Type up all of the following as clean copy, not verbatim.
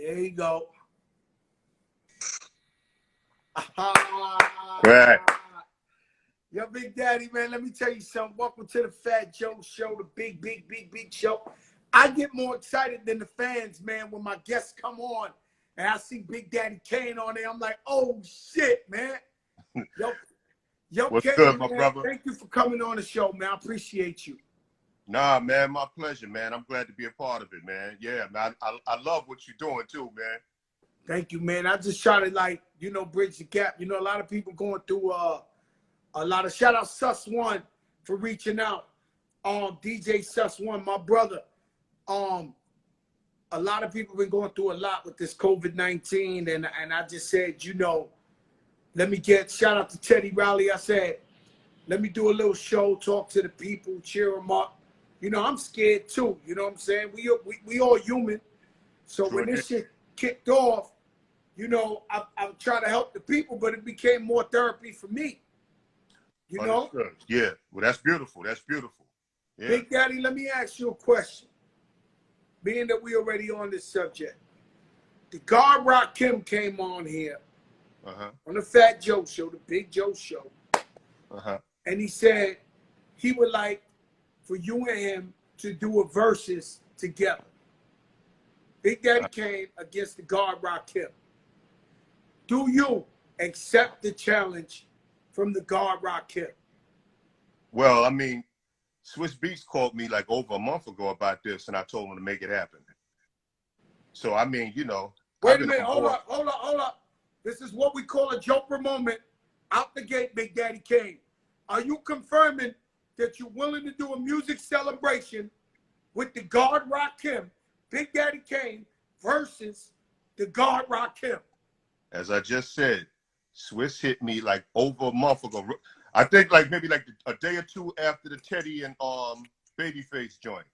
There you go. Right. Yo, Big Daddy, man, let me tell you something. Welcome to the Fat Joe Show, the big show. I get more excited than the fans, man, when my guests come on and I see Big Daddy Kane on there. I'm like, oh, shit, man. Yo, What's Kane, good, my man, brother? thank you for coming on the show, man. I appreciate you. Nah, man, my pleasure, man. I'm glad to be a part of it, man. Yeah, man, I love what you're doing, too, man. Thank you, man. I just try to, bridge the gap. You know, a lot of people going through a lot of shout out Sus1 for reaching out. DJ Sus1, my brother. A lot of people been going through a lot with this COVID-19, and I just said, let me shout out to Teddy Riley. I said, let me do a little show, talk to the people, cheer them up. I'm scared too. You know what I'm saying? We all human. So when this shit kicked off, I try to help the people, but it became more therapy for me. Understood. Yeah. Well, that's beautiful. That's beautiful. Yeah. Big Daddy, let me ask you a question. Being that we already on this subject, the God Rakim came on here on the Fat Joe Show, the Big Joe Show, and he said he would like for you and him to do a versus together. Big Daddy Kane against the God Rakim. Do you accept the challenge from the God Rakim? Well, I mean, Swiss Beats called me like over a month ago about this, and I told him to make it happen. So, I mean, Wait a minute. Hold up. This is what we call a Joker moment. Out the gate, Big Daddy Kane. Are you confirming that you're willing to do a music celebration with the God Rakim, Big Daddy Kane, versus the God Rakim? As I just said, Swiss hit me like over a month ago. I think like maybe like a day or two after the Teddy and Babyface joint.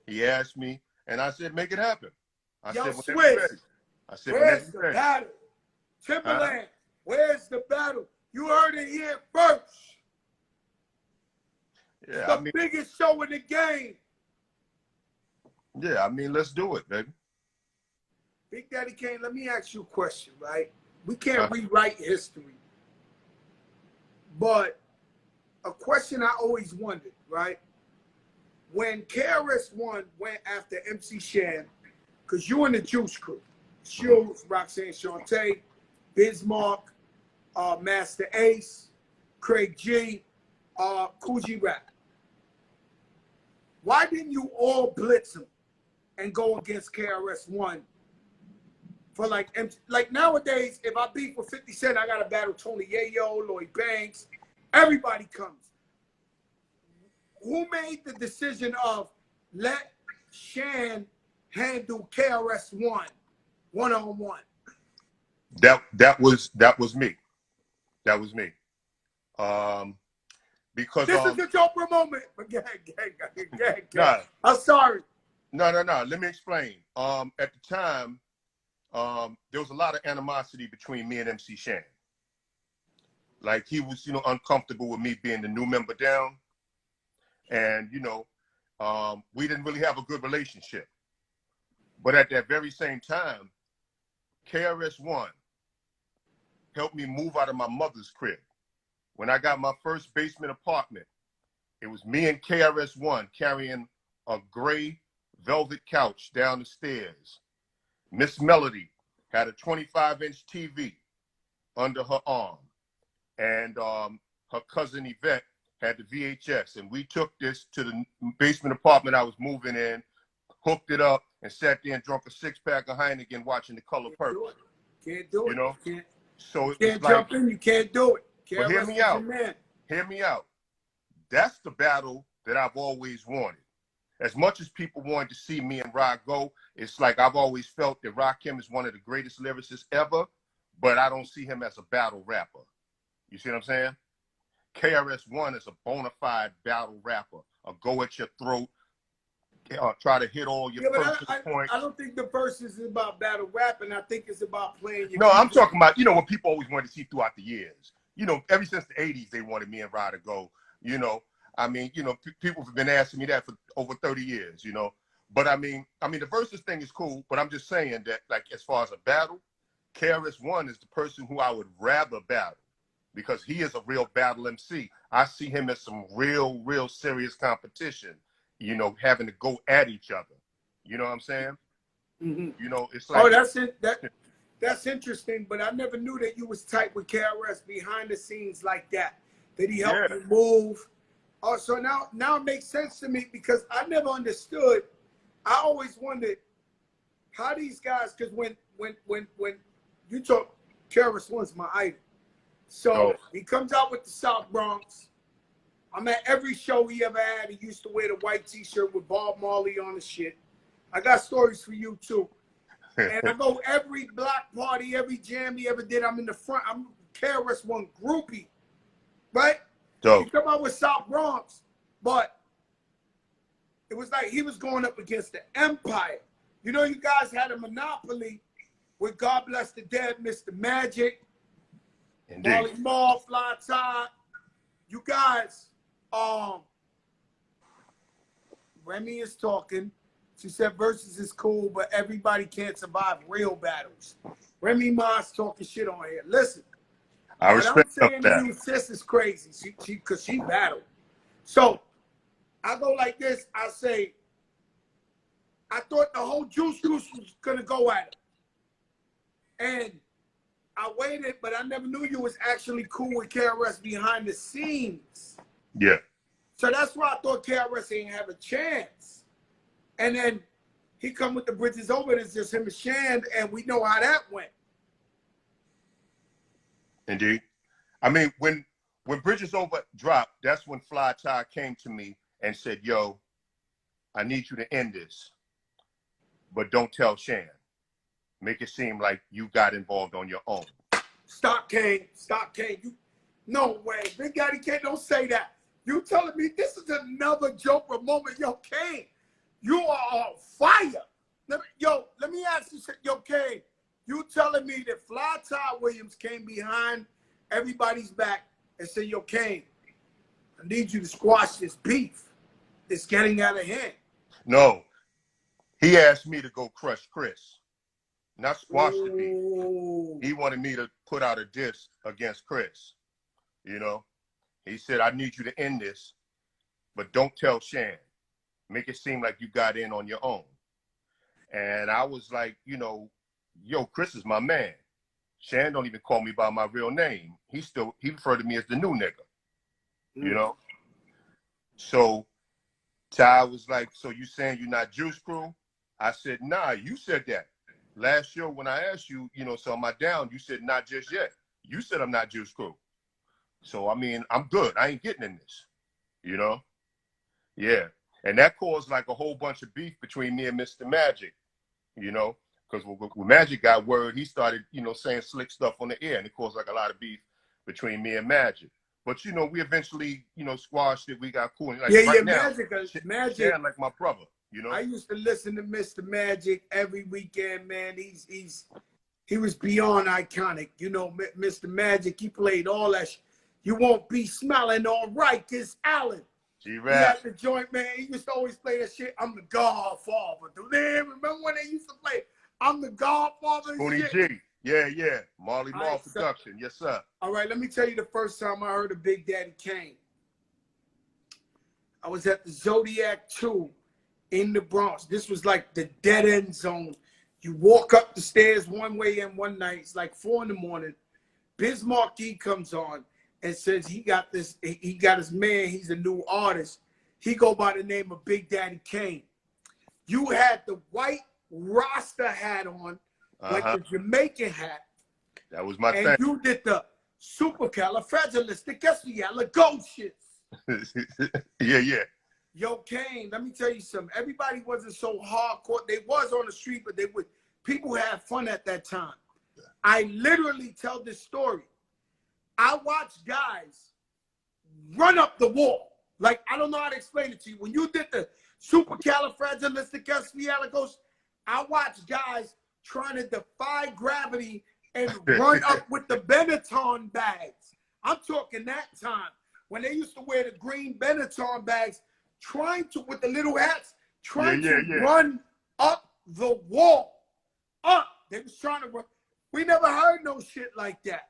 He asked me, and I said, make it happen. I said, Swiss, where's the ready. battle? Timberland, where's the battle? You heard it here first. Yeah, the biggest show in the game. Yeah, I mean, let's do it, baby. Big Daddy Kane, let me ask you a question, right? We can't rewrite history. But a question I always wondered, right? When KRS-One went after MC Shan, because you in the Juice Crew, Shoes, Roxanne Shante, Biz Markie, Master Ace, Craig G, Coogee Rap. Why didn't you all blitz him and go against KRS-One? For like nowadays, if I beat for 50 Cent, I got to battle Tony Yayo, Lloyd Banks. Everybody comes. Who made the decision of let Shan handle KRS-One one-on-one? That was me. That was me. Because this is the Joker moment. Nah, I'm sorry. No. Let me explain. At the time, there was a lot of animosity between me and MC Shan. Like he was, uncomfortable with me being the new member down. And, we didn't really have a good relationship. But at that very same time, KRS-One helped me move out of my mother's crib. When I got my first basement apartment, it was me and KRS-One carrying a gray velvet couch down the stairs. Miss Melody had a 25-inch TV under her arm. And her cousin Yvette had the VHS. And we took this to the basement apartment I was moving in, hooked it up, and sat there and drank a 6-pack of Heineken watching The Color Purple. Can't do it. So you can't jump in. You can't do it. But hear me out. Hear me out. That's the battle that I've always wanted. As much as people wanted to see me and Rod go, it's like I've always felt that Rakim is one of the greatest lyricists ever, but I don't see him as a battle rapper. You see what I'm saying? KRS-One is a bona fide battle rapper, a go at your throat, try to hit all your points. I don't think the verses is about battle rapping. I think it's about playing your No, I'm talking about, what people always wanted to see throughout the years. Ever since the 80s, they wanted me and Rod to go, I mean, people have been asking me that for over 30 years, But I mean, the Verzuz thing is cool, but I'm just saying that, like, as far as a battle, KRS-One is the person who I would rather battle because he is a real battle MC. I see him as some real serious competition, you know, having to go at each other. You know what I'm saying? Mm-hmm. You know, it's like... Oh, that's it. That's interesting, but I never knew that you was tight with KRS behind the scenes like that. Did he help you move? Oh, so now it makes sense to me because I never understood. I always wondered how these guys, because when you talk, KRS-One's my idol. So he comes out with the South Bronx. I'm at every show he ever had. He used to wear the white t-shirt with Bob Marley on the shit. I got stories for you too. And I go every block party, every jam he ever did. I'm in the front. I'm KRS-One groupie, right? He come out with South Bronx, but it was like he was going up against the Empire. You know, you guys had a monopoly with God Bless the Dead, Mr. Magic, Marley Marl, Fly Todd. You guys, Remy is talking. She said Verzuz is cool, but everybody can't survive real battles. Remy Ma's talking shit on here. Listen, I respect what I'm saying that. to you, sis, is crazy. Because she battled. So I go like this. I say, I thought the whole Juice was gonna go at it, and I waited, but I never knew you was actually cool with KRS behind the scenes. Yeah. So that's why I thought KRS ain't have a chance. And then he come with the Bridges Over, and it's just him and Shan, and we know how that went. Indeed. I mean, when Bridges Over dropped, that's when Fly Ty came to me and said, yo, I need you to end this, but don't tell Shan. Make it seem like you got involved on your own. Stop, Kane. Stop, Kane. No way. Big Daddy Kane, don't say that. You telling me this is another Joker moment. Yo, Kane, you are on fire. Let me ask you something. Yo, Kane, you telling me that Fly Ty Williams came behind everybody's back and said, yo, Kane, I need you to squash this beef. It's getting out of hand. No. He asked me to go crush Chris, not squash the beef. He wanted me to put out a diss against Chris. You know? He said, I need you to end this, but don't tell Shan. Make it seem like you got in on your own. And I was like, you know, yo, Chris is my man. Shan don't even call me by my real name. He referred to me as the new nigga, you know? So Ty was like, so you saying you're not Juice Crew? I said, nah, you said that. Last year when I asked you, you know, so am I down? You said, not just yet. You said I'm not Juice Crew. So, I mean, I'm good. I ain't getting in this, you know? Yeah. And that caused like a whole bunch of beef between me and Mr. Magic, you know? Because when Magic got word, he started, you know, saying slick stuff on the air, and it caused like a lot of beef between me and Magic. But, you know, we eventually, you know, squashed it. We got cool. Like, right now, Magic, Shan like my brother, you know? I used to listen to Mr. Magic every weekend, man. He was beyond iconic. You know, Mr. Magic, he played all that shit. You won't be smelling all right, it's Allen. He had the joint, man. He used to always play that shit. I'm the Godfather. Remember when they used to play I'm the Godfather? Spoonie G. Yeah. Marley Marl production. Yes, sir. All right, let me tell you the first time I heard of Big Daddy Kane. I was at the Zodiac 2 in the Bronx. This was like the dead end zone. You walk up the stairs one way and one night. It's like 4 in the morning. Biz Markie comes on and says he got his man, he's a new artist. He go by the name of Big Daddy Kane. You had the white Rasta hat on, like the Jamaican hat. That was my thing. And you did the supercalifragilisticexpialidocious. Yeah. Yo, Kane, let me tell you something. Everybody wasn't so hardcore. They was on the street, but people had fun at that time. I literally tell this story. I watched guys run up the wall. Like, I don't know how to explain it to you. When you did the supercalifragilisticexpialidocious, I watched guys trying to defy gravity and run up with the Benetton bags. I'm talking that time when they used to wear the green Benetton bags, trying to, with the little hats, trying to run up the wall. They was trying to run. We never heard no shit like that.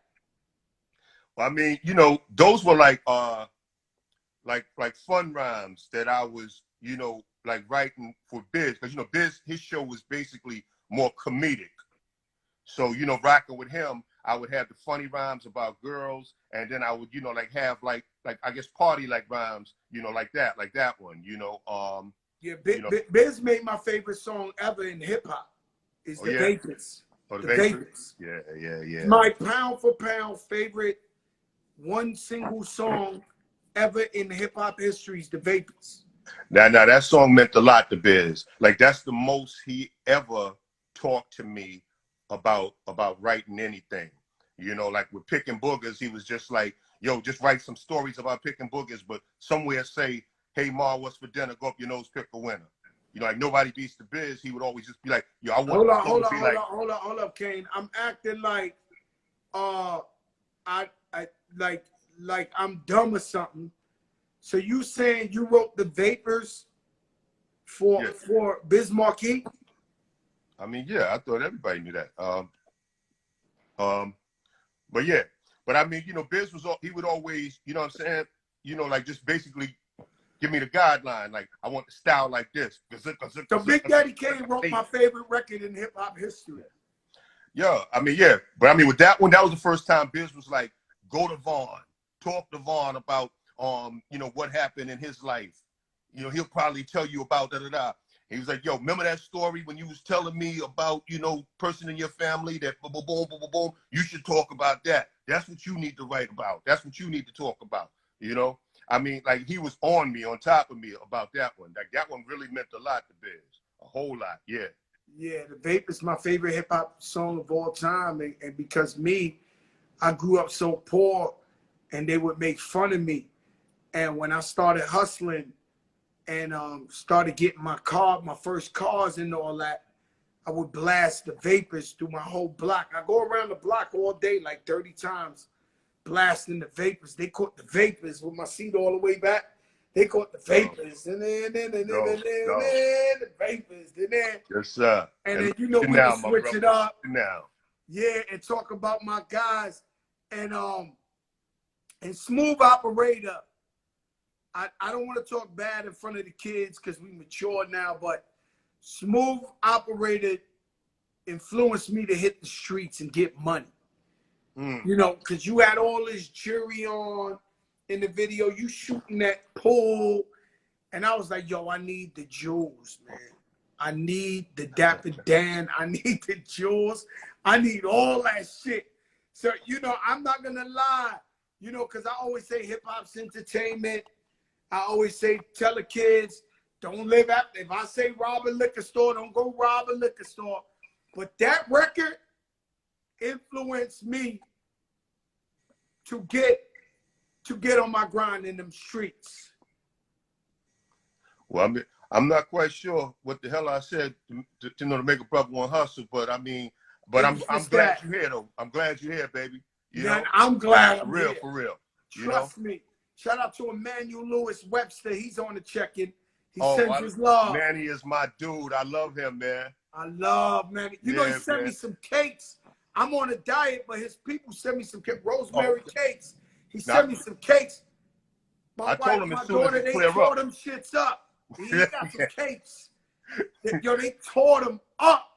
Well, I mean, you know, those were like fun rhymes that I was, you know, like writing for Biz, because, you know, Biz, his show was basically more comedic. So, you know, rocking with him, I would have the funny rhymes about girls, and then I would, you know, like have like I guess party like rhymes, you know, like that one, you know. Yeah, you know. Biz made my favorite song ever in hip hop. Is the Vapors. Oh, the Vapors. Yeah. My pound for pound favorite one single song ever in hip hop history is the Vapors. Now that song meant a lot to Biz. Like, that's the most he ever talked to me about writing anything. You know, like with Picking Boogers, he was just like, yo, just write some stories about picking boogers, but somewhere say, hey Ma, what's for dinner? Go up your nose, pick a winner. You know, like nobody beats the Biz. He would always just be like, yo, I want hold up, Kane. I'm acting like like I'm dumb or something. So you saying you wrote the Vapors for Biz Markie? I mean, yeah, I thought everybody knew that. But yeah, but I mean, you know, Biz he would always, you know what I'm saying? You know, like just basically give me the guideline. Like, I want the style like this. So Big Daddy Kane wrote my favorite record in hip hop history. Yeah, I mean, yeah. But I mean, with that one, that was the first time Biz was like, go to Vaughn, talk to Vaughn about, you know, what happened in his life. You know, he'll probably tell you about da-da-da. He was like, yo, remember that story when you was telling me about, you know, person in your family that boom, boom, boom, boom, boom, boom. You should talk about that. That's what you need to write about. That's what you need to talk about, you know? I mean, like, he was on top of me about that one. Like, that one really meant a lot to Biz. A whole lot, yeah. Yeah, the Vapors is my favorite hip hop song of all time. And because I grew up so poor and they would make fun of me. And when I started hustling and started getting my first cars and all that, I would blast the Vapors through my whole block. I go around the block all day like 30 times blasting the Vapors. They caught the Vapors with my seat all the way back. They caught the Vapors. And then the Vapors. Yes, sir. And then, you know, we can switch it up. Now. Yeah, and talk about my guys. And Smooth Operator. I don't want to talk bad in front of the kids because we mature now, but Smooth Operator influenced me to hit the streets and get money. You know, because you had all this jury on in the video, you shooting that pool, and I was like, yo, I need the jewels, man. I need the Dapper Dan. I need the jewels. I need all that shit. So, you know, I'm not going to lie, you know, because I always say hip-hop's entertainment. I always say, tell the kids, don't live after. If I say rob a liquor store, don't go rob a liquor store. But that record influenced me to get on my grind in them streets. Well, I mean, I'm not quite sure what the hell I said to know to make a brother want hustle, but I mean, but I'm glad you're here though. I'm glad you're here, baby. You know, I'm glad I'm real here. For real. Trust me. Shout out to Emmanuel Lewis Webster. He's on the check-in. He sends his love. Manny is my dude. I love him, man. I love Manny. You know, he sent me some cakes. I'm on a diet, but his people sent me some rosemary cakes. He sent me some cakes. My wife, my daughter, they tore them shits up. He got some cakes. Yo, they tore them up.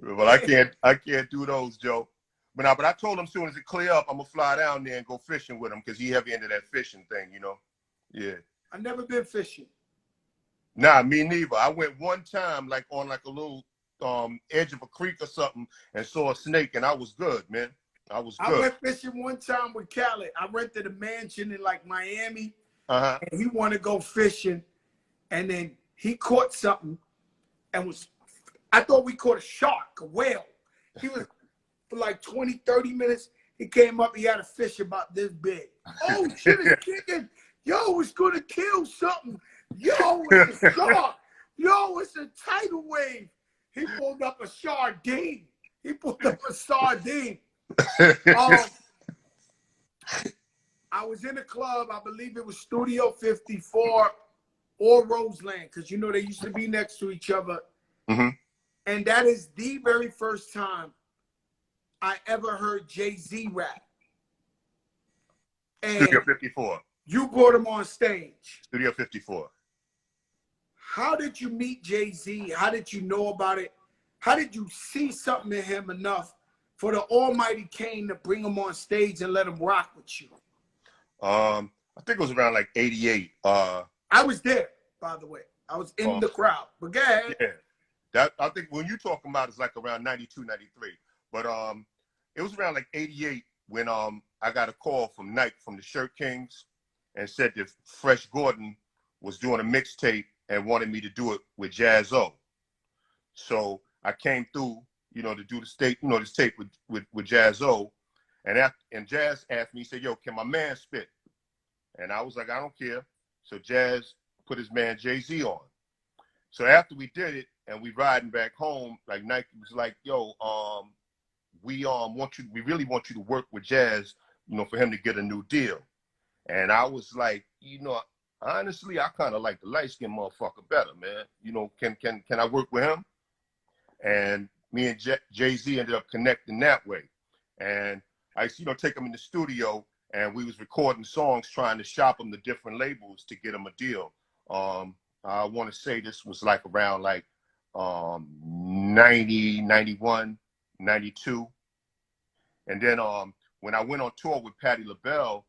Well, I can't do those, Joe. But I told him as soon as it clear up, I'm gonna fly down there and go fishing with him because he heavy into that fishing thing, you know. Yeah. I've never been fishing. Nah, me neither. I went one time, like on like a little edge of a creek or something, and saw a snake, and I was good, man. I was good. I went fishing one time with Khaled. I rented a mansion in like Miami, and he wanted to go fishing, and then he caught something, and I thought we caught a shark, a whale. He was for like 20, 30 minutes. He came up, he had a fish about this big. Oh, shit is kicking. Yo, it's gonna kill something. Yo, it's a shark. Yo, it's a tidal wave. He pulled up a sardine. I was in a club, I believe it was Studio 54 or Roseland, because you know they used to be next to each other. And that is the very first time I ever heard Jay-Z rap. And Studio 54. You brought him on stage. Studio 54. How did you meet Jay-Z? How did you know about it? How did you see something in him enough for the almighty Kane to bring him on stage and let him rock with you? I think it was around like 88. I was there, by the way. I was in the crowd. But go ahead. Yeah. That, I think when you talking about it's like around 92, 93. But it was around like 88 when I got a call from Nike from the Shirt Kings and said that Fresh Gordon was doing a mixtape and wanted me to do it with Jaz-O. So I came through, you know, to do this tape with Jaz-O. And Jazz asked me, he said, yo, can my man spit? And I was like, I don't care. So Jazz put his man Jay-Z on. So after we did it and we riding back home, like Nike was like, yo, we really want you to work with Jazz, you know, for him to get a new deal. And I was like, you know, honestly, I kind of like the light-skinned motherfucker better, man. You know, can I work with him? And me and Jay-Z ended up connecting that way. And I used to, you know, take him in the studio and we was recording songs, trying to shop them to different labels to get him a deal. I want to say this was like around like 90, 91, 92. And then when I went on tour with Patti LaBelle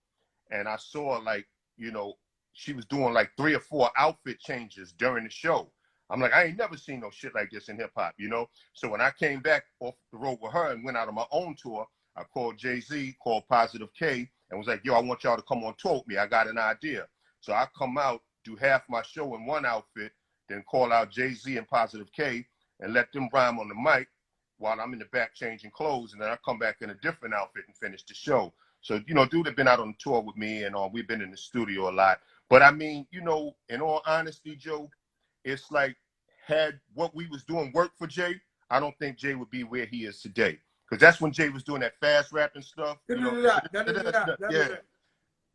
and I saw like, you know, she was doing like 3 or 4 outfit changes during the show. I'm like, I ain't never seen no shit like this in hip hop, you know? So when I came back off the road with her and went out on my own tour, I called Jay-Z, called Positive K, and was like, yo, I want y'all to come on tour with me. I got an idea. So I come out, do half my show in one outfit, then call out Jay-Z and Positive K and let them rhyme on the mic while I'm in the back changing clothes. And then I come back in a different outfit and finish the show. So, you know, dude had been out on tour with me and we've been in the studio a lot. But I mean, you know, in all honesty, Joe, it's like had what we was doing work for Jay, I don't think Jay would be where he is today. Because that's when Jay was doing that fast rapping stuff. You know? Yeah.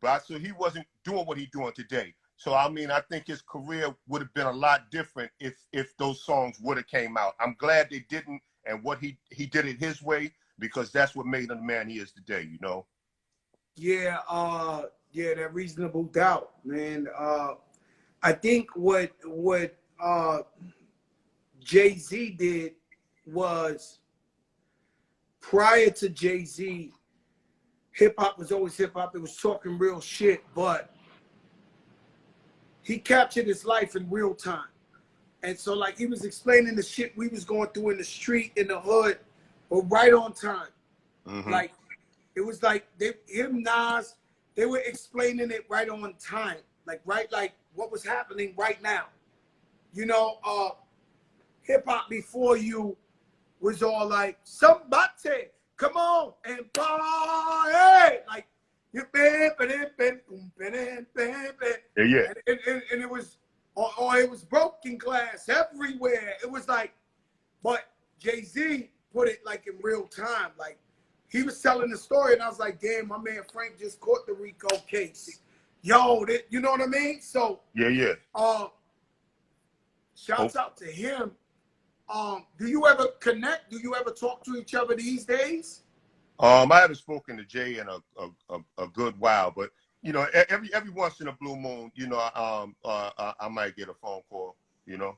But so he wasn't doing what he's doing today. So, I mean, I think his career would have been a lot different if those songs would have came out. I'm glad they didn't, and what he did it his way, because that's what made him the man he is today, you know? Yeah, that Reasonable Doubt, man. I think what Jay-Z did was, prior to Jay-Z, hip-hop was always hip-hop. It was talking real shit, but he captured his life in real time. And so, like, he was explaining the shit we was going through in the street, in the hood, but right on time. Like, it was like, Nas, they were explaining it right on time. Like, right, like, what was happening right now. You know, hip-hop before you was all like, somebody, come on and party. Like, you bam, yeah. And it was, or it was broken glass everywhere. It was like, but Jay-Z put it like in real time. Like, he was telling the story, and I was like, damn, my man Frank just caught the Rico case. Yo, you know what I mean? So yeah. Shouts out to him. Do you ever connect? Do you ever talk to each other these days? I haven't spoken to Jay in a good while, but you know, every once in a blue moon, you know, I might get a phone call, you know.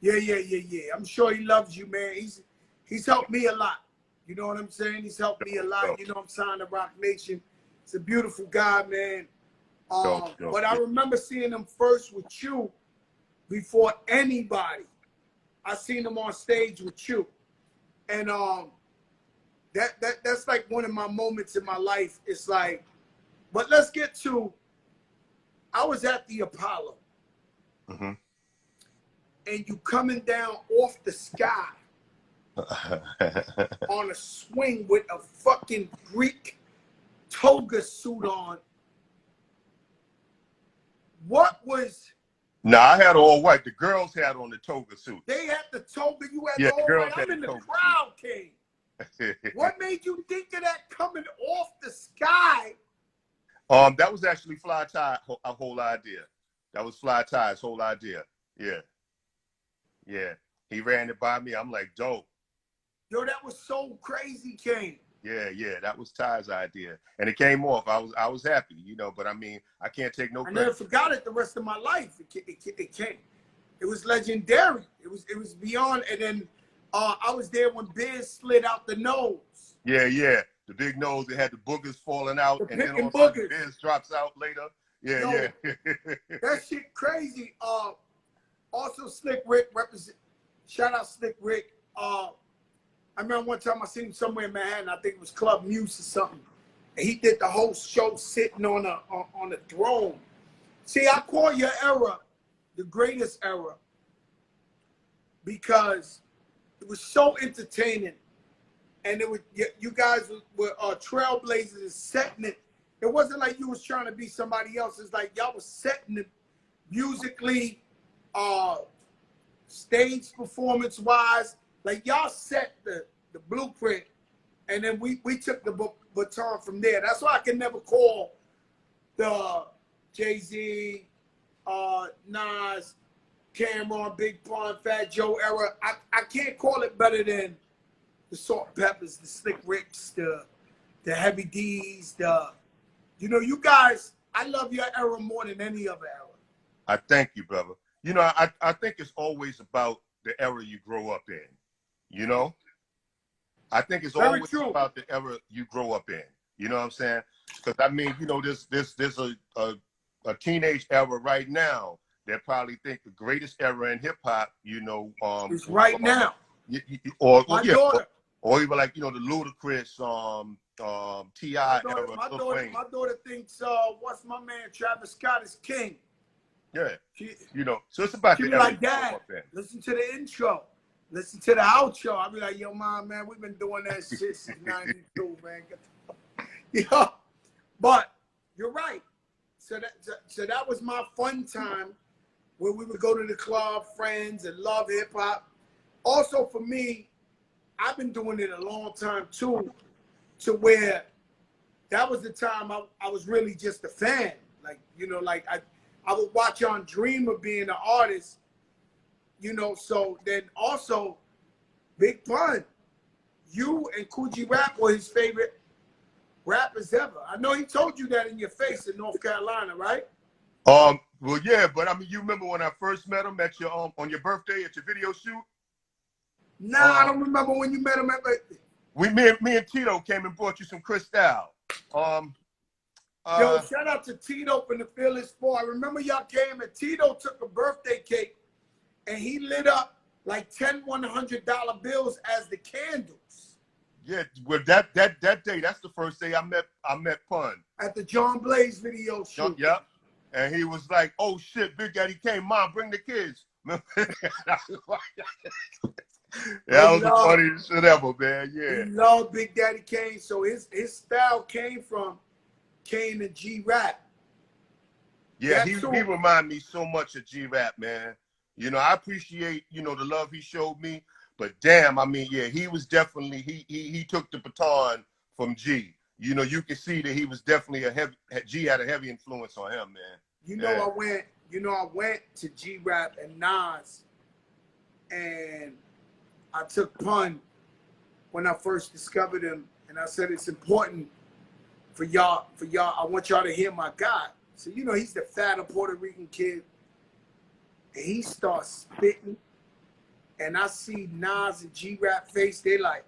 Yeah. I'm sure he loves you, man. He's helped me a lot. You know what I'm saying? He's helped me a lot. You know, I'm signed to Rock Nation. He's a beautiful guy, man. But I remember seeing him first with you before anybody. I seen him on stage with you, and that's like one of my moments in my life. It's like, but let's get to. I was at the Apollo, and you coming down off the sky on a swing with a fucking Greek toga suit on. What was? No, I had all white. The girls had on the toga suit. They had the toga. You had the all girls white. had I'm in the toga crowd, Kane. What made you think of that coming off the sky? That was actually Fly Tie, a whole idea. That was Fly Ty's whole idea. Yeah. Yeah. He ran it by me. I'm like, dope. Yo, that was so crazy, Kane. Yeah, yeah, that was Ty's idea, and it came off. I was happy, you know. But I mean, I can't take no credit. I never forgot it the rest of my life. It came. It was legendary. It was beyond. And then I was there when Biz slid out the nose. Yeah, yeah, the big nose that had the boogers falling out, The and then all of a sudden Biz drops out later. Yeah, Yo, yeah. That shit crazy. Also Slick Rick represent. Shout out Slick Rick. I remember one time I seen him somewhere in Manhattan. I think it was Club Muse or something. And he did the whole show sitting on a throne. See, I call your era the greatest era because it was so entertaining, and it was you guys were trailblazers and setting it. It wasn't like you was trying to be somebody else. It's like y'all was setting it musically, stage performance wise. Like y'all set the blueprint, and then we took the baton from there. That's why I can never call the Jay-Z, Nas, Cameron, Big Pun, Fat Joe era. I can't call it better than the Salt Peppers, the Slick Ricks, the Heavy D's, you guys. I love your era more than any other era. I thank you, brother. You know, I think it's always about the era you grow up in. You know, I think it's always about the era you grow up in. You know what I'm saying? Because I mean, you know, there's a teenage era right now that probably think the greatest era in hip hop, you know, is right now. Or my daughter. Or even like, you know, the Ludacris, T.I. era. My daughter thinks what's my man Travis Scott is king. Yeah, you know, so it's about the era like that. Listen to the intro. Listen to the outro. I'll be like, yo, mom, man, we've been doing that shit since 92, man. Yeah. But you're right. So that was my fun time where we would go to the club, friends, and love hip hop. Also for me, I've been doing it a long time too, to where that was the time I was really just a fan. Like, you know, like I would watch on dream of being an artist. You know, so then also, Big Pun, you and Coogee Rap were his favorite rappers ever. I know he told you that in your face in North Carolina, right? Well, yeah, but I mean, you remember when I first met him at your on your birthday at your video shoot? Nah, I don't remember when you met him at birthday. Me and Tito came and brought you some Cristal. Yo, shout out to Tito from the Fearless Four. I remember y'all came and Tito took a birthday cake and he lit up like 10 $100 bills as the candles. Yeah, well that day, that's the first day I met Pun. At the John Blaze video shoot. Yep. And he was like, oh shit, Big Daddy Kane, Mom, bring the kids. That was the funniest shit ever, man. Yeah. He loved Big Daddy Kane, so his style came from Kane and G-Rap. Yeah, he remind me so much of G-Rap, man. You know, I appreciate, you know, the love he showed me, but damn, I mean, yeah, he was definitely, he took the baton from G. You know, you can see that he was definitely G had a heavy influence on him, man. You know, yeah. I went to G-Rap and Nas, and I took Pun when I first discovered him, and I said, it's important for y'all, I want y'all to hear my guy. So, you know, he's the fatter Puerto Rican kid. And he starts spitting, and I see Nas and G-Rap face. They like,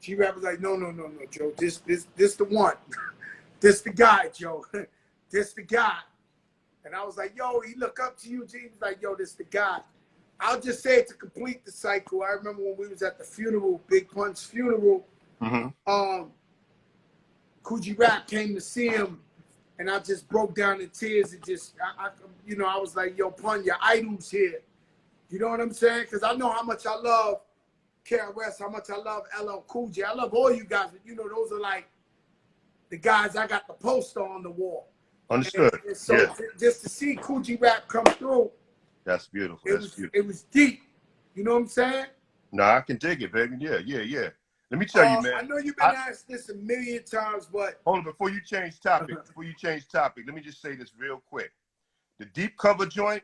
G-Rap was like, no, Joe. This the one. This the guy, Joe. This the guy. And I was like, yo, he look up to you, G. He was like, yo, this the guy. I'll just say it to complete the cycle. I remember when we was at the funeral, Big Pun's funeral. Mm-hmm. Coogee Rap came to see him. And I just broke down in tears and just, I was like, yo, Pun, your idol's here. You know what I'm saying? Because I know how much I love KRS, how much I love LL Cool J. I love all you guys, but, you know, those are like the guys I got the poster on the wall. Understood. And so just to see Coogee Rap come through. That's beautiful. It was deep. You know what I'm saying? No, I can dig it, baby. Yeah. Let me tell you, man. I know you've been asked this a million times, but hold on, before you change topic, let me just say this real quick. The deep cover joint,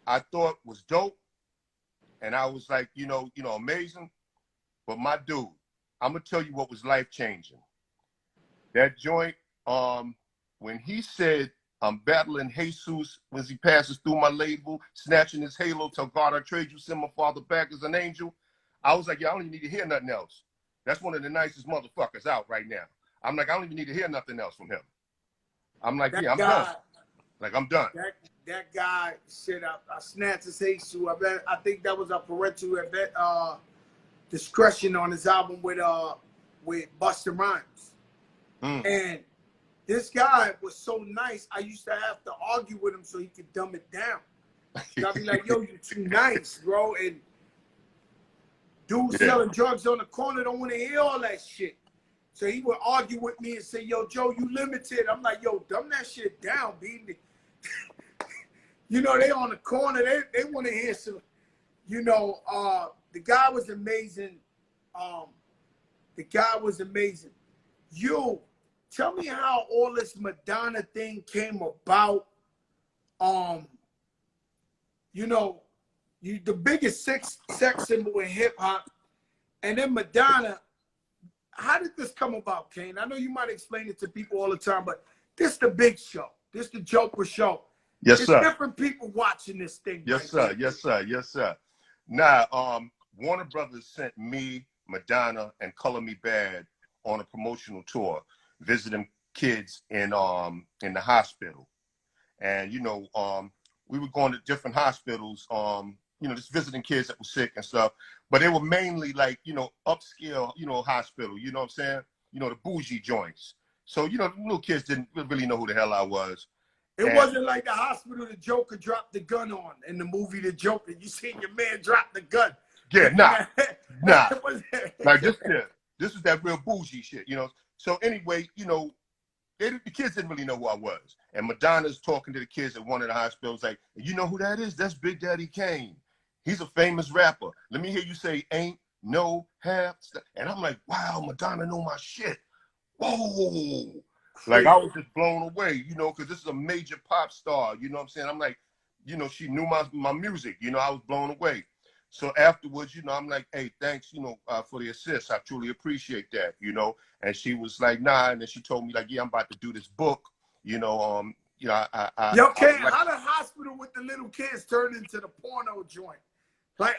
I thought was dope, and I was like, amazing. But my dude, I'm gonna tell you what was life changing. That joint, when he said, "I'm battling Jesus when he passes through my label, snatching his halo, tell God I trade you, send my father back as an angel." I was like, I don't even need to hear nothing else. That's one of the nicest motherfuckers out right now. I'm like, I don't even need to hear nothing else from him. I'm like, I'm done. Like, I'm done. That guy said, I snatched his Jesus. I think that was a parental discretion on his album with Busta Rhymes. And this guy was so nice, I used to have to argue with him so he could dumb it down. So I'd be like, yo, you're too nice, bro. And dudes selling drugs on the corner don't want to hear all that shit. So he would argue with me and say, yo, Joe, you limited. I'm like, yo, dumb that shit down, B. They on the corner. They want to hear some, the guy was amazing. You, tell me how all this Madonna thing came about. The biggest sex symbol in hip hop, and then Madonna. How did this come about, Kane? I know you might explain it to people all the time, but this the big show. This the Joker show. Yes, sir. Different people watching this thing. Yes, sir. Yes, sir. Yes, sir. Now, Warner Brothers sent me, Madonna, and Color Me Bad on a promotional tour, visiting kids in the hospital, and we were going to different hospitals, just visiting kids that were sick and stuff. But they were mainly like, upscale, hospital, you know what I'm saying? The bougie joints. So, the little kids didn't really know who the hell I was. It wasn't like the hospital the Joker dropped the gun on in the movie The Joker. You seen your man drop the gun. Yeah, nah. Like this is that real bougie shit, So anyway, the kids didn't really know who I was. And Madonna's talking to the kids at one of the hospitals like, you know who that is? That's Big Daddy Kane. He's a famous rapper. Let me hear you say, ain't no half. And I'm like, wow, Madonna know my shit. Whoa. Like, I was just blown away, because this is a major pop star, you know what I'm saying? I'm like, she knew my music, I was blown away. So afterwards, I'm like, hey, thanks, for the assist. I truly appreciate that, And she was like, nah. And then she told me, like, yeah, I'm about to do this book, Yo, Kane, how the hospital with the little kids turned into the porno joint? Like,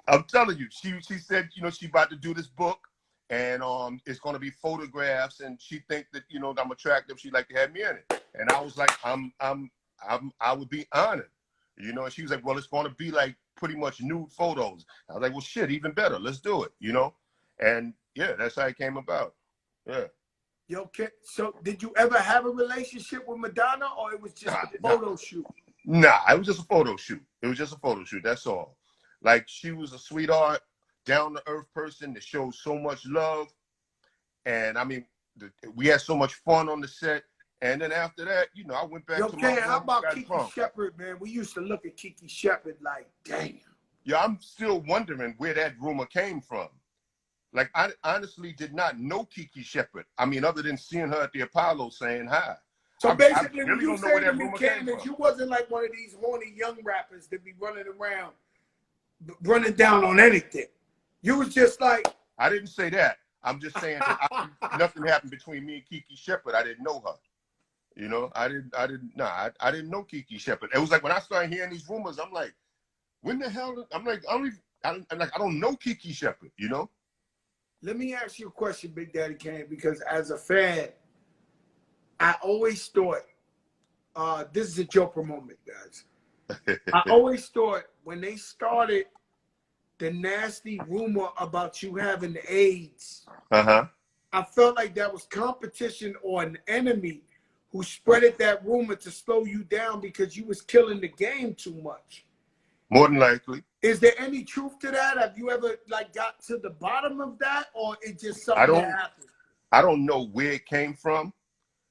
I'm telling you, she said, she about to do this book, and it's gonna be photographs, and she think that I'm attractive. She'd like to have me in it, and I was like, I would be honored, And she was like, well, it's gonna be like pretty much nude photos. I was like, well, shit, even better. Let's do it, And yeah, that's how it came about. Yeah. Yo, so did you ever have a relationship with Madonna, or it was just a photo shoot? Nah, it was just a photo shoot. That's all. Like, she was a sweetheart, down-to-earth person that showed so much love. And, I mean, we had so much fun on the set. And then after that, I went back to my room. How about Kiki Shepard, man? We used to look at Kiki Shepard like, damn. Yeah, I'm still wondering where that rumor came from. Like, I honestly did not know Kiki Shepard. I mean, other than seeing her at the Apollo saying hi. So basically, when you say to me, Kane, that you wasn't like one of these horny young rappers that be running around, running down on anything. You was just like. I didn't say that. I'm just saying that nothing happened between me and Kiki Shepard. I didn't know her. I didn't know Kiki Shepard. It was like when I started hearing these rumors, I'm like, when the hell? I'm like, I don't know Kiki Shepard, Let me ask you a question, Big Daddy Kane, because as a fan, I always thought, this is a Joker moment, guys. I always thought when they started the nasty rumor about you having AIDS, I felt like that was competition or an enemy who spreaded that rumor to slow you down because you was killing the game too much. More than likely. Is there any truth to that? Have you ever got to the bottom of that, or it just something that happened? I don't know where it came from,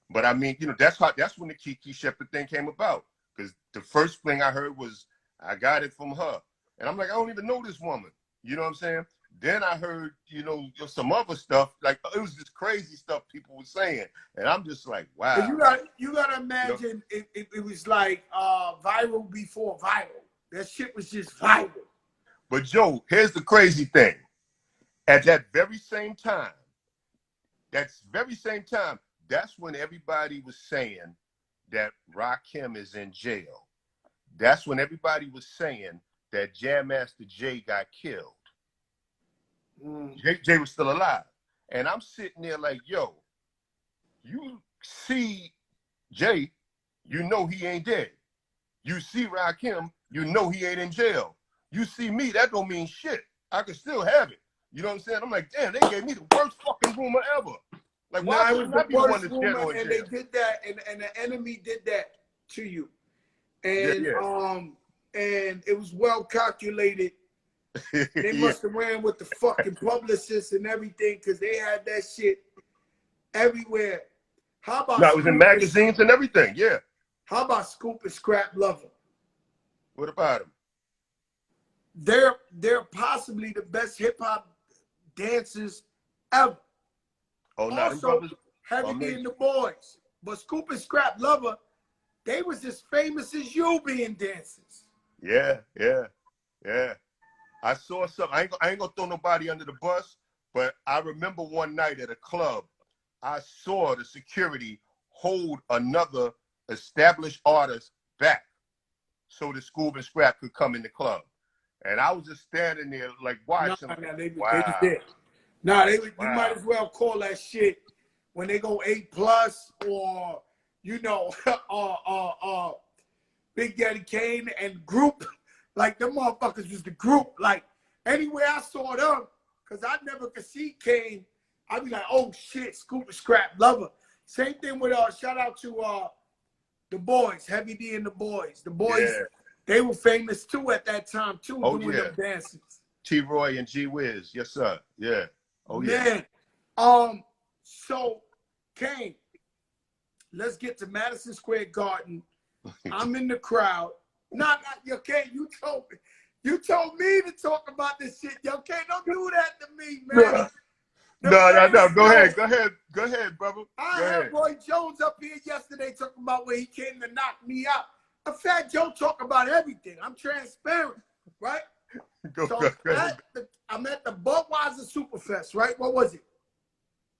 but I mean, that's when the Kiki Shepard thing came about. Because the first thing I heard was, I got it from her. And I'm like, I don't even know this woman. You know what I'm saying? Then I heard, you know, some other stuff. Like, it was just crazy stuff people were saying. And I'm just like, wow. You gotta imagine, you know? it was like viral before viral. That shit was just viral. But Joe, here's the crazy thing. At that very same time, that's when everybody was saying that Rakim is in jail. That's when everybody was saying that Jam Master Jay got killed. Jay was still alive. And I'm sitting there like, yo, you see Jay, you know he ain't dead. You see Rakim, you know he ain't in jail. You see me, that don't mean shit. I could still have it. You know what I'm saying? I'm like, damn, they gave me the worst fucking rumor ever. Like, why couldn't I be the one that's dead or in jail? And they did that, and the enemy did that to you. And and it was well calculated. They must have ran with the fucking publicists and everything, because they had that shit everywhere. How about it was in magazines and everything, yeah. How about Scoop and Scrap Lover? What about them? They're possibly the best hip hop dancers ever. Oh, no, also, Heavy D and the Boys. But Scoop and Scrap Lover, they was as famous as you being dancers. Yeah. I saw something. I ain't gonna throw nobody under the bus, but I remember one night at a club, I saw the security hold another established artist back so the Scoop and Scrap could come in the club. And I was just standing there like watching. They did. You might as well call that shit when they go 8+ or, you know, Big Daddy Kane and group. Like, them motherfuckers was the group. Like, anywhere I saw them, because I never could see Kane, I'd be like, oh shit, Scoop and Scrap Lover. Same thing with shout out to the Boys, Heavy D and the Boys. The Boys, they were famous too at that time too, doing them dances. T-Roy and G-Wiz, yes sir, yeah. Oh yeah. Man, so Kane, let's get to Madison Square Garden. I'm in the crowd. Yo, Kane, you told me to talk about this shit. Yo, Kane, don't do that to me, man. No. Go ahead, brother. I had Roy Jones up here yesterday talking about where he came to knock me out. A Fat Joe talk about everything. I'm transparent, right? Go ahead. I'm at the Budweiser Superfest, right? What was it?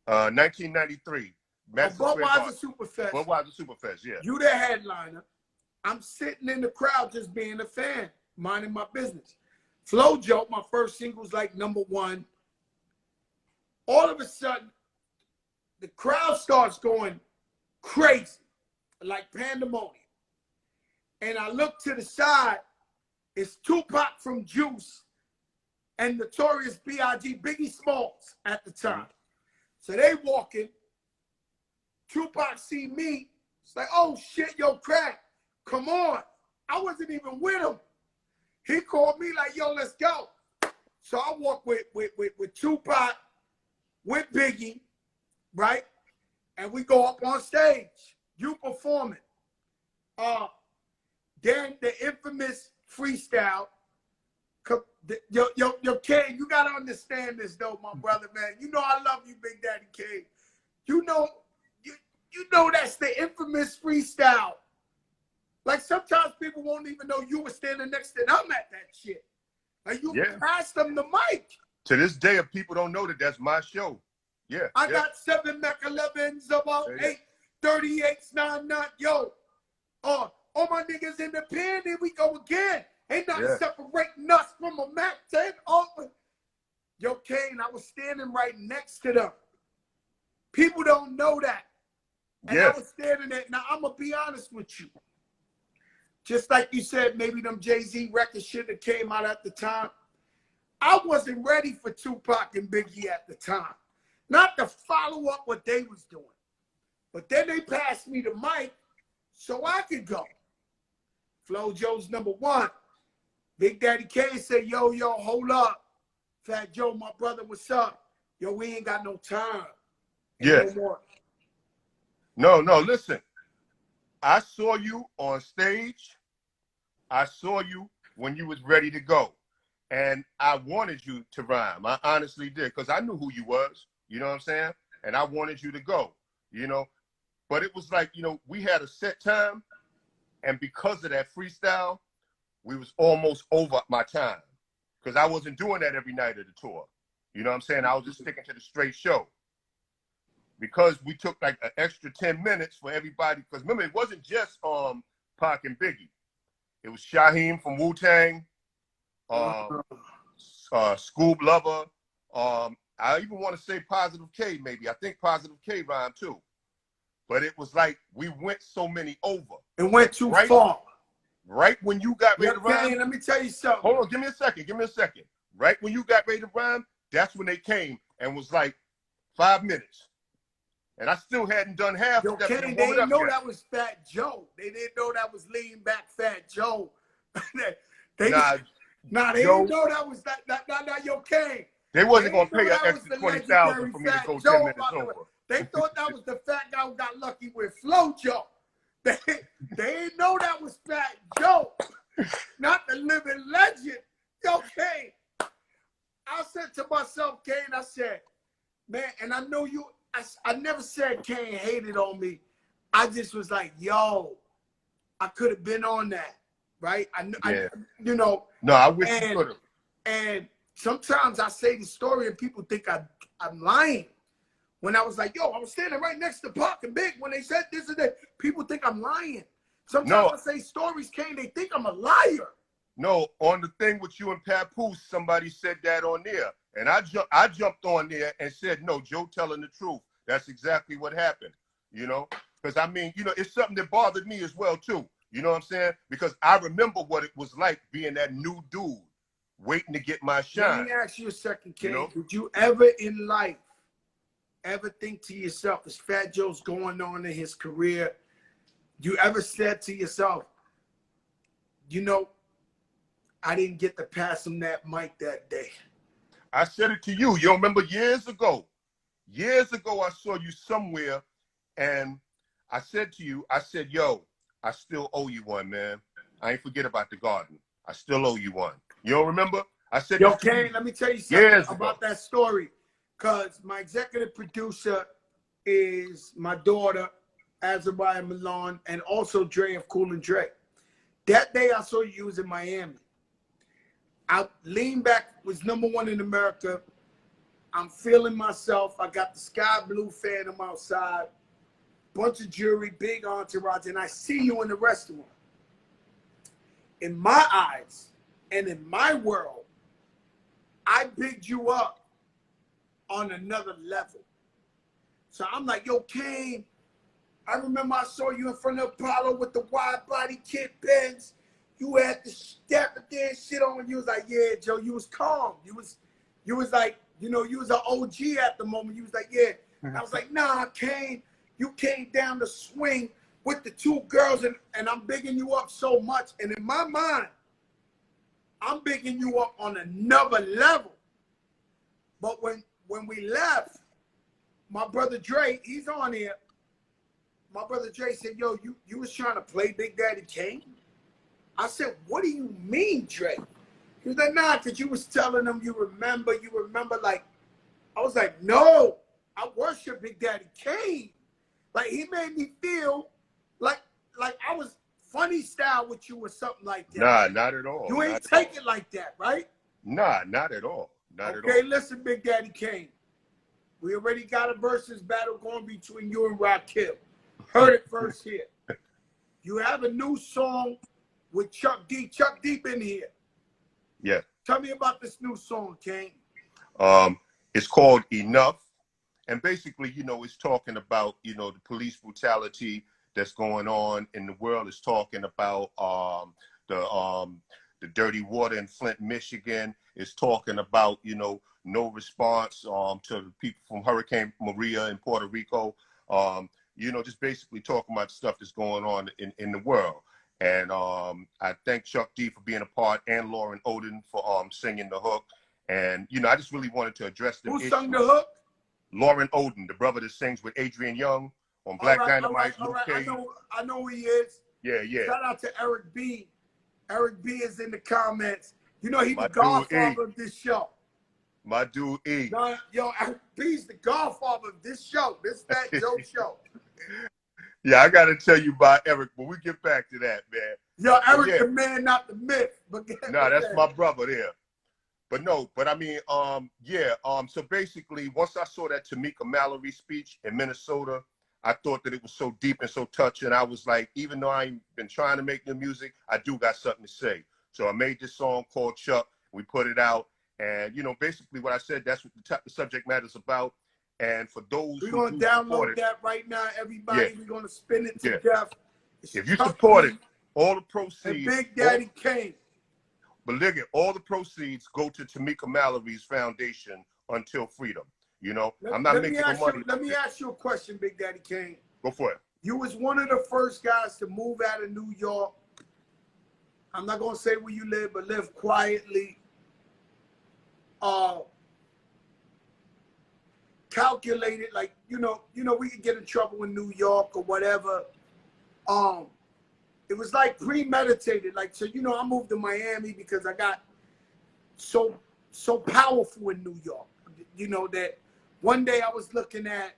1993. Budweiser Superfest. Budweiser Superfest, yeah. You the headliner. I'm sitting in the crowd just being a fan, minding my business. Flow Joke, my first single's like #1. All of a sudden, the crowd starts going crazy, like pandemonium. And I look to the side, it's Tupac from Juice and Notorious B.I.G. Biggie Smalls at the time. So they walking. Tupac see me. It's like, oh shit, yo, Crack, come on. I wasn't even with him. He called me like, yo, let's go. So I walk with Tupac, with Biggie, right? And we go up on stage. You performing. Then the infamous freestyle. Yo, Kane, you gotta understand this though, my brother, man. You know I love you, Big Daddy Kane. You know that's the infamous freestyle. Like, sometimes people won't even know you were standing next to them at that shit. Like, you passed them the mic. To this day, if people don't know that that's my show. Yeah. I got 7 Mac 11s, about 8 38s, 9 yo. All my niggas in the pen, here we go again. Ain't nothing separating us from a Mac 10 open. Yo, Kane, I was standing right next to them. People don't know that. And I was standing there. Now, I'm going to be honest with you. Just like you said, maybe them Jay-Z records should have came out at the time. I wasn't ready for Tupac and Biggie at the time. Not to follow up what they was doing. But then they passed me the mic so I could go. Flo Joe's #1. Big Daddy Kane said, yo, hold up. Fat Joe, my brother, what's up? Yo, we ain't got no time. No more. No, listen. I saw you on stage. I saw you when you was ready to go. And I wanted you to rhyme. I honestly did, because I knew who you was. You know what I'm saying? And I wanted you to go, you know. But it was like, you know, we had a set time. And because of that freestyle, we was almost over my time. Because I wasn't doing that every night of the tour. You know what I'm saying? I was just sticking to the straight show. Because we took like an extra 10 minutes for everybody. Because remember, it wasn't just Pac and Biggie. It was Shaheem from Wu-Tang. Scoob Lover. I even want to say Positive K, maybe. I think Positive K rhymed too. But it was like we went so many over. It went too far. Right when you got ready to rhyme. Let me tell you something. Hold on, give me a second. Right when you got ready to rhyme, that's when they came and was like 5 minutes. And I still hadn't done half of that. Kane, they didn't know that was Fat Joe. They didn't know that was Lean Back Fat Joe. they didn't know that was that yo Kane. They wasn't going to pay an extra $20,000 for me to go 10 minutes over. They thought that was the fat guy who got lucky with Flo Joe. They didn't know that was Fat Joe, not the living legend. Yo, Kane. I said to myself, Kane, I said, man, and I know you, I never said Kane hated on me. I just was like, yo, I could have been on that, right? You know. No, I wish you could have. And sometimes I say the story and people think I'm lying. When I was like, yo, I was standing right next to Pac and Big when they said this and that, people think I'm lying. Sometimes I say stories, Kane, they think I'm a liar. No, on the thing with you and Papoose, somebody said that on there. And I jumped on there and said, no, Joe telling the truth. That's exactly what happened, you know? Because, I mean, you know, it's something that bothered me as well, too. You know what I'm saying? Because I remember what it was like being that new dude waiting to get my shine. Let me ask you a second, Kane. You know? Did you ever in life ever think to yourself, as Fat Joe's going on in his career, you ever said to yourself, you know, I didn't get to pass him that mic that day? I said it to you. You remember years ago? Years ago, I saw you somewhere, and I said to you, I said, yo, I still owe you one, man. I ain't forget about the garden. I still owe you one. You don't remember? I said, yo, Kane, let me tell you something about that story. Because my executive producer is my daughter, Azariah Milan, and also Dre of Cool and Dre. That day I saw you was in Miami. I leaned back, was #1 in America. I'm feeling myself. I got the sky blue Phantom outside, bunch of jewelry, big entourage, and I see you in the restaurant. In my eyes and in my world, I bigged you up on another level. So I'm like, yo, Kane, I remember I saw you in front of Apollo with the wide body kit Benz. You had the step there and shit on. You was like, yeah, Joe, you was calm. You was like, you know, you was an OG at the moment. You was like, yeah. I was like, nah, Kane, you came down the swing with the two girls and I'm bigging you up so much. And in my mind, I'm bigging you up on another level. But when we left, my brother Dre, he's on here. My brother Dre said, yo, you was trying to play Big Daddy Kane? I said, what do you mean, Dre? He was like, nah, because you was telling him you remember. Like, I was like, no, I worship Big Daddy Kane. Like, he made me feel like I was funny style with you or something like that. Nah, not at all. You ain't take it like that, right? Nah, not at all. Not at all. Okay, listen, Big Daddy Kane. We already got a versus battle going between you and Rakim. Heard it first here. You have a new song with Chuck D. Chuck Deep in here. Yeah. Tell me about this new song, Kane. It's called Enough. And basically, you know, it's talking about, you know, the police brutality that's going on in the world. It's talking about the dirty water in Flint, Michigan. It's talking about, you know, no response to the people from Hurricane Maria in Puerto Rico. You know, just basically talking about stuff that's going on in the world. And I thank Chuck D for being a part and Lauren Oden for singing the hook. And, you know, I just really wanted to address the issue. Who sung the hook? Lauren Oden, the brother that sings with Adrian Young on Black Dynamite. All right. I know who he is. Yeah. Shout out to Eric B. Eric B is in the comments. You know, he's my the godfather of this show. My dude E. No, yo, he's the godfather of this show. This Fat Joe show. Yeah, I got to tell you about Eric, but we get back to that, man. Yo, Eric, the man, not the myth. No, that's my brother there. But no, but I mean, so basically, once I saw that Tamika Mallory speech in Minnesota, I thought that it was so deep and so touching. I was like, even though I ain't been trying to make new music, I do got something to say. So I made this song called Chuck. We put it out. And, you know, basically what I said, that's what the subject matter is about. And for those we're going to download that right now, everybody. We're going to spin it to death. If you support it, all the proceeds. And Big Daddy Kane. But look at all the proceeds go to Tamika Mallory's foundation Until Freedom. You know, I'm not making no money. Let me ask you a question, Big Daddy Kane. Go for it. You was one of the first guys to move out of New York. I'm not going to say where you live, but live quietly. Calculated, like, you know, we could get in trouble in New York or whatever. It was like premeditated. Like, so, you know, I moved to Miami because I got so powerful in New York. You know, that one day I was looking at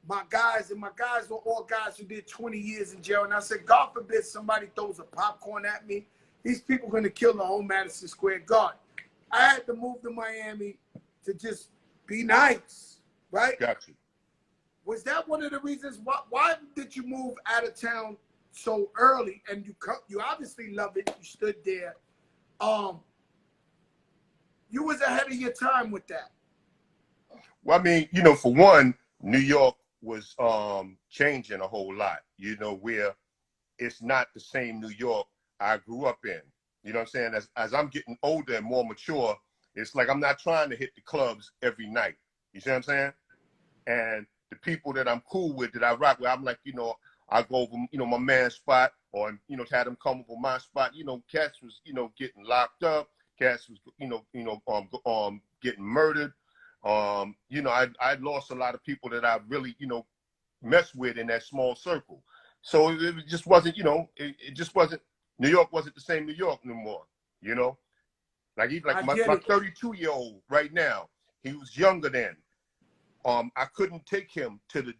my guys, and my guys were all guys who did 20 years in jail. And I said, God forbid somebody throws a popcorn at me. These people are going to kill the whole Madison Square Garden. I had to move to Miami to just be nice, right? Got you. Was that one of the reasons why did you move out of town so early? And you obviously love it. You stood there. You was ahead of your time with that. Well, I mean, you know, for one, New York was changing a whole lot. You know, where it's not the same New York I grew up in. You know what I'm saying? As I'm getting older and more mature, it's like I'm not trying to hit the clubs every night. You see what I'm saying? And the people that I'm cool with, that I rock with, I'm like, you know, I go over, you know, my man's spot, or, you know, had them come over my spot. You know, cats was, you know, getting locked up. Cats was, getting murdered. You know, I lost a lot of people that I really, you know, messed with in that small circle. So it just wasn't, you know, it just wasn't. New York wasn't the same New York anymore, you know? Like even like my 32-year-old right now, he was younger then. I couldn't take him to the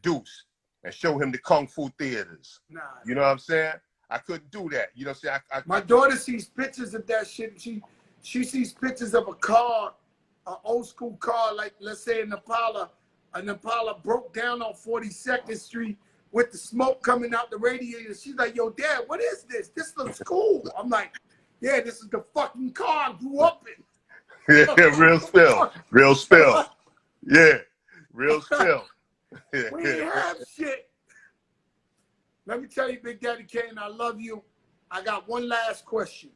Deuce and show him the Kung Fu theaters. Nah, you know what I'm saying? I couldn't do that. You know what I'm saying? My daughter sees pictures of that shit. She sees pictures of a car, an old school car, like let's say an Impala broke down on 42nd Street with the smoke coming out the radiator. She's like, yo, Dad, what is this? This looks cool. I'm like, yeah, this is the fucking car I grew up in. Yeah, real spill. Real spill. Yeah, real spill. We ain't have shit. Let me tell you, Big Daddy Kane, I love you. I got one last question.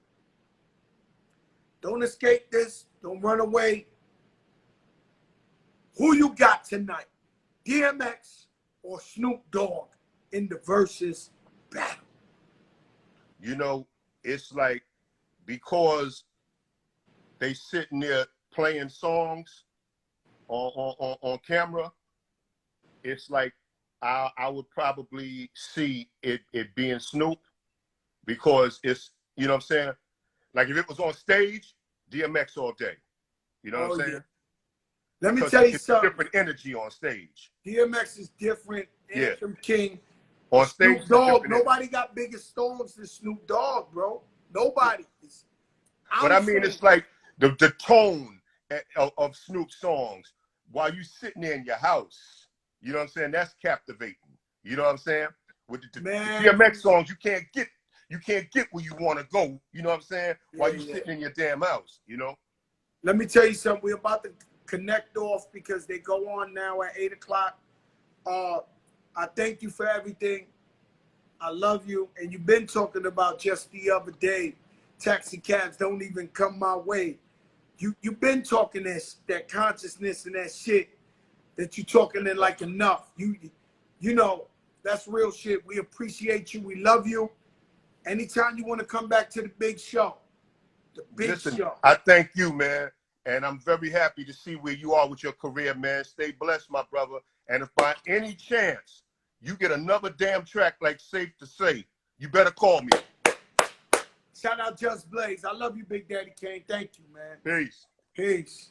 Don't escape this. Don't run away. Who you got tonight? DMX or Snoop Dogg in the Verzuz battle? You know, it's like, because they sitting there playing songs on camera, it's like I would probably see it being Snoop, because it's, you know what I'm saying? Like if it was on stage, DMX all day. You know what I'm saying? Yeah. Let me tell you something. Different energy on stage. DMX is different. Anthem King. On stage, Snoop Dogg. Nobody got bigger songs than Snoop Dogg, bro. Nobody. But I mean, it's like the tone of Snoop's songs while you sitting there in your house. You know what I'm saying? That's captivating. You know what I'm saying? With the DMX songs, you can't get where you want to go. You know what I'm saying? While you sitting in your damn house. You know. Let me tell you something. We're about to connect off because they go on now at 8 o'clock. I thank you for everything. I love you. And you've been talking about just the other day, taxi cabs don't even come my way. You've been talking that consciousness and that shit that you talking in like enough. You know, that's real shit. We appreciate you. We love you. Anytime you want to come back to the big show, show. I thank you, man. And I'm very happy to see where you are with your career, man. Stay blessed, my brother. And if by any chance you get another damn track like Safe to Say, you better call me. Shout out Just Blaze. I love you, Big Daddy Kane. Thank you, man. Peace. Peace.